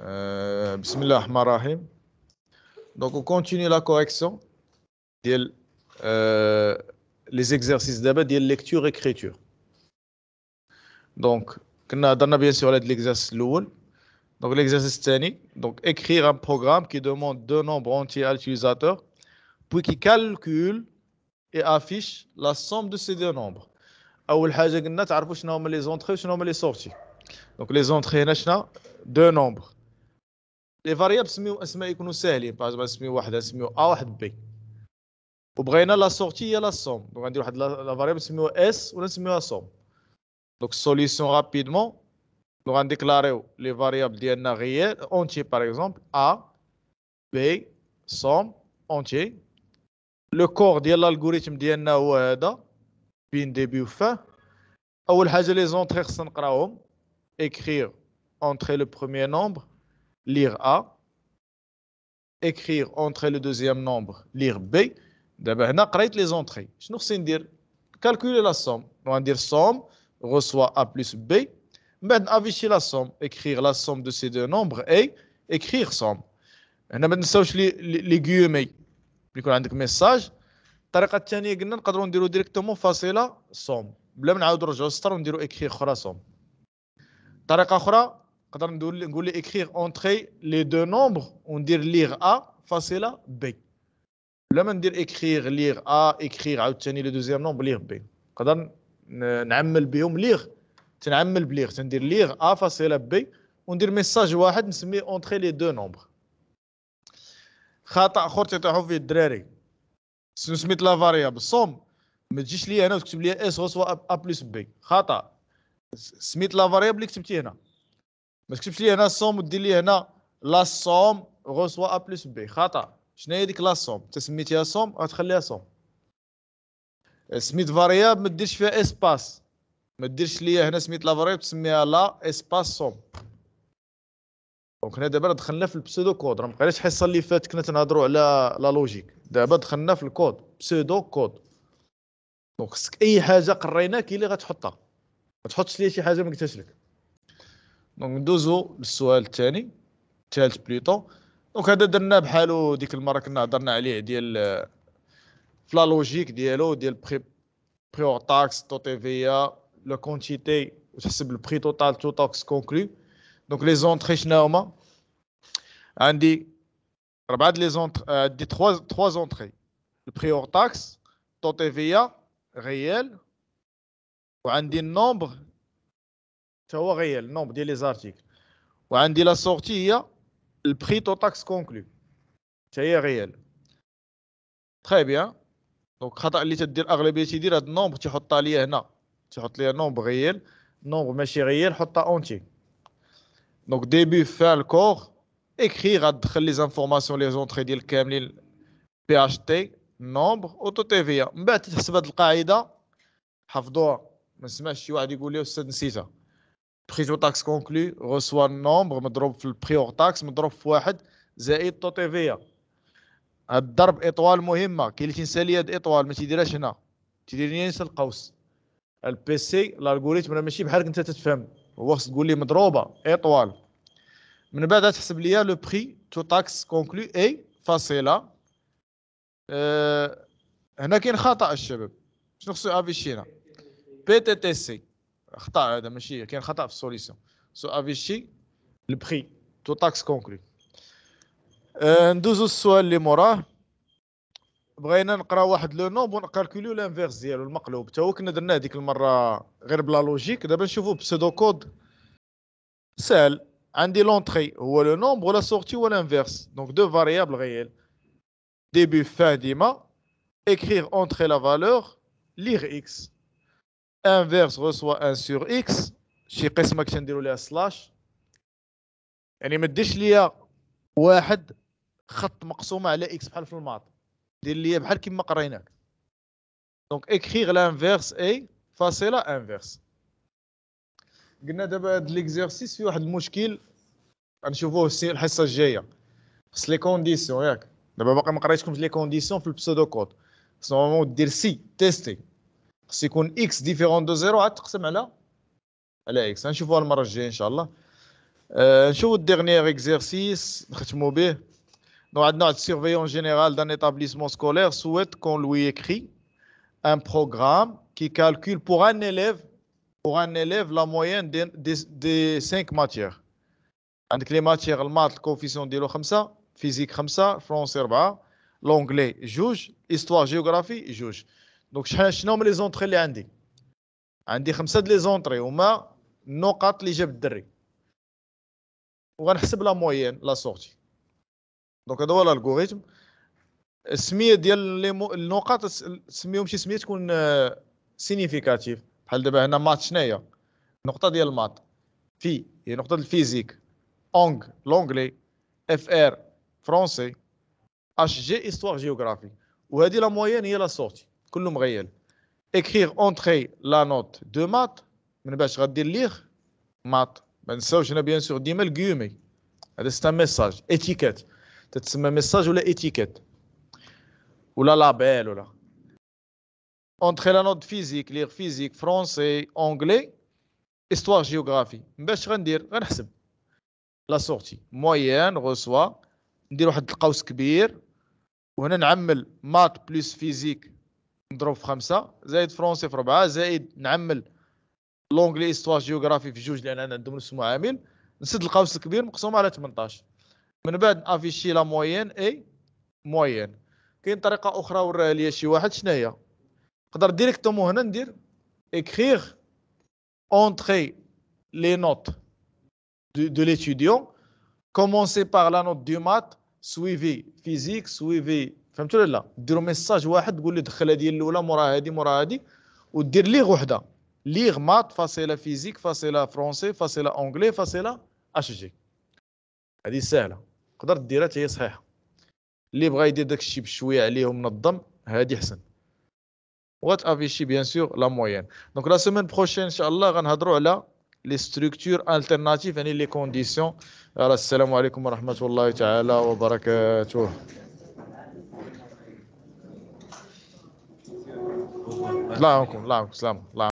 Bismillah ar-Rahman ar-Rahim. Donc on continue la correction ديال les exercices d'abord ديال lecture écriture. Donc كنا هضرنا bien sûr على l'exercice الاول. Donc l'exercice الثاني, donc écrire un programme qui demande deux nombres entiers à l'utilisateur puis qui calcule et affiche la somme de ces deux nombres. اول حاجه قلنا تعرفوا شنو هما les entrées وشنو هما les sorties. Donc les entrées هنا شنو deux nombres. لي فاريابل نسميو اسماء يكونوا ساهلين، باغ اكزومبل نسميو واحد نسميو ا واحد بي، وبغينا لا سورتي هي لا سوم، دونك غندير واحد لا فاريابل نسميوها اس ولا نسميوها سوم. دونك السوليسيون رابيدمون دونك غنديكلاريو لي فاريابل ديالنا غيال اونتي باغ اكزومبل ا بي سوم اونتي. لو كور ديال الالغوريثم ديالنا هو هذا بين ديبي وفاه. اول حاجه لي زونطري خصنا نقراوهم، écrire entrer le premier nombre lire A, écrire entrer le deuxième nombre, lire B. D'abord, on a créé les entrées. Je vais dire calculer la somme. On va dire somme reçoit A plus B. Maintenant, afficher la somme, écrire la somme de ces deux nombres et écrire somme. On a maintenant les guillemets. Puis quand on a un message, الطريقة الثانية قلنا نقدروا نديروا ديريكتومون فاصلة somme بلا ما نعاودوا نرجعوا للسطر ونديروا écrire أخرى somme. طريقة أخرى نقدر نقول لي écrire entrer les deux nombres وندير lire A فاصلة B. بلا ما ندير écrire lire A écrire عاوتاني le deuxième nombre lire B. نقدر نعمل بهم lire، تنعمل بليغ تندير lire A فاصلة B وندير ميساج واحد نسميه entrer les deux nombres. خطأ آخر تيطيحوا فيه الدراري، سميت لا فاريابل صوم ما تجيش لي هنا وتكتب لي اس غوسوا A بلس B. خطأ، سميت لا فاريابل اللي كتبتي هنا، ما تكتبش لي هنا الصوم ودير لي هنا لا صوم غوسوا ا بلس بي. خطا. شنو هي ديك لا صوم؟ انت سميتيها صوم غتخليها صوم. سميت فاريابل ما ديرش فيها اسباس، ما ديرش لي هنا سميت لا فاريابل تسميها لا اسباس صوم. دونك هنا دابا دخلنا في البسودو كود، راه ما بقيناش الحصه اللي فاتت كنا تنهضروا على لا لوجيك، دابا دخلنا في الكود بسودو كود. دونك خصك اي حاجه قريناها كاين اللي غتحطها، ما تحطش لي شي حاجه ما قلتهاش لك. دونك ندوزو للسؤال الثاني الثالث بليطو. دونك هذا درنا بحالو ديك المره كنا هضرنا عليه ديال في لا لوجيك ديالو ديال بري اور تاكس تو تي في لو كونتيتي وتحسب البري توتال تو تاكس كونكلو. دونك لي زونطري شنو هما؟ عندي اربعه لي زونطري، عندي 3 زونطري، البري اور تاكس تو تي في غيال، وعندي النومبر حتى هو غيال النومبر ديال لي زارتيكل، وعندي لا سورتي هي البري تو تاكس كونكلو حتى هي غيال. تري بيان. دونك خطا اللي تدير اغلبيه تيدير هاد النومبر تيحطها ليا هنا، تيحط ليا نومبر غيال، نومبر ماشي غيال حطها اونتي. دونك ديبي فان الكور اكري غتدخل لي زانفورماسيون لي زونطري ديال كاملين بي اش تي نومبر اوتو تي في. من بعد تحسب هاد القاعده حفظوها، ما نسمعش شي واحد يقول لي استاذ نسيتها. بري تو تاكس كونكلو غوسوا النومبر مضروب في البري اور تاكس مضروب في واحد زائد تو تي في. هاد الضرب اطوال مهمه، كاين اللي تنسالي هاد اطوال ما تيديرهاش هنا، تيدير ينسى القوس. البي سي الالغوريثم راه ماشي بحالك انت تتفهم، هو خص تقول لي مضروبه اطوال. من بعد تحسب ليا لو بري تو تاكس كونكلو اي فاصله. هنا كاين خطا الشباب، شنو خصو افيشي هنا؟ بي تي تي سي. خطا هذا، ماشي كاين خطا في السوليسيون. سو افيشي البري تو تاكس كونكلو. ندوزو السؤال اللي موراه. بغينا نقرا واحد لو نومبر ونكالكوليو لانفيرس ديالو المقلوب، حتى هو كنا درناه ديك المره غير بلا لوجيك. دابا نشوفو بسودو كود سهل. عندي لونطري هو لو نومبر ولا سورتي هو لانفيرس، دونك دو فاريابل غيال ديبي فان ديما. écrire entrer la valeur lire x inverse reçoit 1 sur x. شي قسمه كنديروا ليها سلاش، يعني ما ديرش ليا واحد خط مقسومه على اكس بحال في الماط، دير ليا بحال كيما قريناك. دونك écrire l'inverse اي فاصله انفيرس. قلنا دابا هاد ليكزيرسيس فيه واحد المشكل غنشوفوه الحصه الجايه، خص لي كونديسيون ياك. دابا باقي ما قريتكمش لي كونديسيون في البسودو كود. خص نورمالمون دير سي تيستي، خص يكون اكس ديفيرون دو زيرو عاد تقسم على اكس. غنشوفوها المره الجايه ان شاء الله. نشوفوا الديرنيير اكزرسيس نختموا به. Donc, notre surveillant général d'un établissement scolaire souhaite qu'on lui écrit un programme qui calcule pour un élève la moyenne des 5 matières. عندك les matières المات الكوفيسيون ديالو 5 فيزيك 5 فرونسي 4 لونجلي 2 histoire géographie 2. دونك شنو هما لي زونطري اللي عندي 5 د لي زونطري هما النقط اللي جاب الدري وغنحسب لا موين لا سورتي. دونك هذا هو الالغوريثم. السميه ديال النقط سميهم شي سميه تكون سينيفيكاتيف. بحال دابا هنا مات شناهي النقطه ديال المات في هي نقطه الفيزيك اونغ لونغلي اف ار فرونسي اش جي استوار جيوغرافي. وهذه لا موين هي لا سورتي كله مغيال. écrire entrer la note de maths من باش غدير ليغ مات ما نساوش هنا بيان سور ديما الكيومي هذا سي ميساج اتيكيت تتسمى ميساج ولا اتيكيت ولا لابيل ولا entrer la note physique lire physique français anglais histoire géographie. باش غندير غنحسب لا سورتي موين غوسوا ندير واحد القوس كبير وهنا نعمل مات بلس فيزيك نضرب في 5 زائد فرونسي في 4 زائد نعمل لونغلي استوار جيوغرافي في 2 لان عندهم نفس المعامل نسد القوس الكبير مقسوم على 18. من بعد افيشي لا موين اي موين. كاين طريقه اخرى وراها ليا شي واحد شناهي نقدر ديريكتومون هنا ندير écrire entrer les notes de l'étudiant commencer par la note du maths suivi physique suivi فهمتوا ولا لا؟ ديروا ميساج واحد تقول لي دخل هذه الاولى مورا هذه مورا هذه ودير ليغ وحده ليغ مات فاصله فيزيك فاصله فرونسي فاصله اونغلي فاصله اش جي. هذه سهله تقدر ديرها حتى هي صحيحه. اللي بغى يدير داك الشيء بشويه عليه ومنظم هذه احسن. وتافيشي بيان سور لا موين. دونك لا سيمين بروشين ان شاء الله غنهضروا على لي ستركتور التيرناتيف يعني لي كونديسيون. السلام عليكم ورحمه الله تعالى وبركاته. لا عنكم سلام.